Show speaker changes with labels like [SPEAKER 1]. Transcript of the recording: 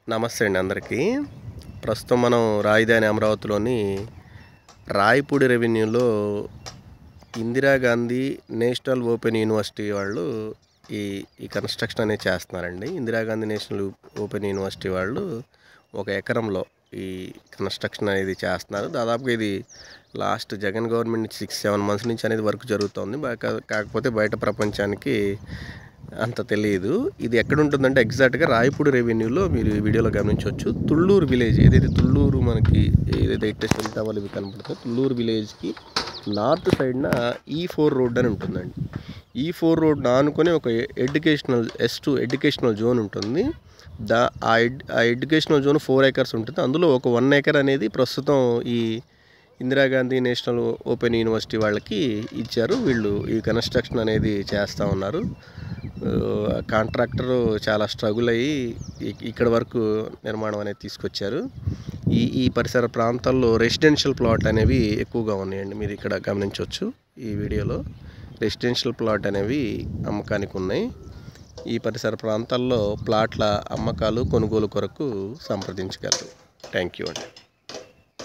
[SPEAKER 1] నమస్తే అండి అందరికీ. ప్రస్తుతం మనం రాజధాని అమరావతిలోని రాయపూడి రెవెన్యూలో ఇందిరాగాంధీ నేషనల్ ఓపెన్ యూనివర్సిటీ వాళ్ళు ఈ ఈ కన్స్ట్రక్షన్ అనేది చేస్తున్నారండి. ఇందిరాగాంధీ నేషనల్ ఓపెన్ యూనివర్సిటీ వాళ్ళు 1 ఎకరంలో ఈ కన్స్ట్రక్షన్ అనేది చేస్తున్నారు. దాదాపుగా ఇది లాస్ట్ జగన్ గవర్నమెంట్ నుంచి 6-7 మంత్స్ నుంచి అనేది వర్క్ జరుగుతుంది. కాకపోతే బయట ప్రపంచానికి అంత తెలియదు. ఇది ఎక్కడ ఉంటుందంటే ఎగ్జాక్ట్గా రాయపూడి రెవెన్యూలో మీరు ఈ వీడియోలో గమనించవచ్చు. తుళ్ళూరు విలేజ్, ఏదైతే తుళ్ళూరు మనకి ఏదైతే సెల్ టవర్ ఇవి కనపడుతుందో తుళ్ళూరు విలేజ్కి నార్త్ సైడ్న E4 రోడ్ అని ఉంటుందండి. E4 రోడ్ ఆనుకొని ఒక ఎడ్యుకేషనల్ S2 ఎడ్యుకేషనల్ జోన్ ఉంటుంది. ఆ ఎడ్యుకేషనల్ జోన్ 4 acres ఉంటుంది. అందులో ఒక 1 acre అనేది ప్రస్తుతం ఈ ఇందిరాగాంధీ నేషనల్ ఓపెన్ యూనివర్సిటీ వాళ్ళకి ఇచ్చారు. వీళ్ళు ఈ కన్స్ట్రక్షన్ అనేది చేస్తూ ఉన్నారు. కాంట్రాక్టరు చాలా స్ట్రగుల్ అయ్యి ఇక్కడ వరకు నిర్మాణం అనేది తీసుకొచ్చారు. ఈ పరిసర ప్రాంతాల్లో రెసిడెన్షియల్ ప్లాట్ అనేవి ఎక్కువగా ఉన్నాయండి. మీరు ఇక్కడ గమనించవచ్చు. ఈ వీడియోలో రెసిడెన్షియల్ ప్లాట్ అనేవి అమ్మకానికి ఉన్నాయి. ఈ పరిసర ప్రాంతాల్లో ప్లాట్ల అమ్మకాలు కొనుగోలు కొరకు సంప్రదించగలరు. థ్యాంక్ యూ అండి.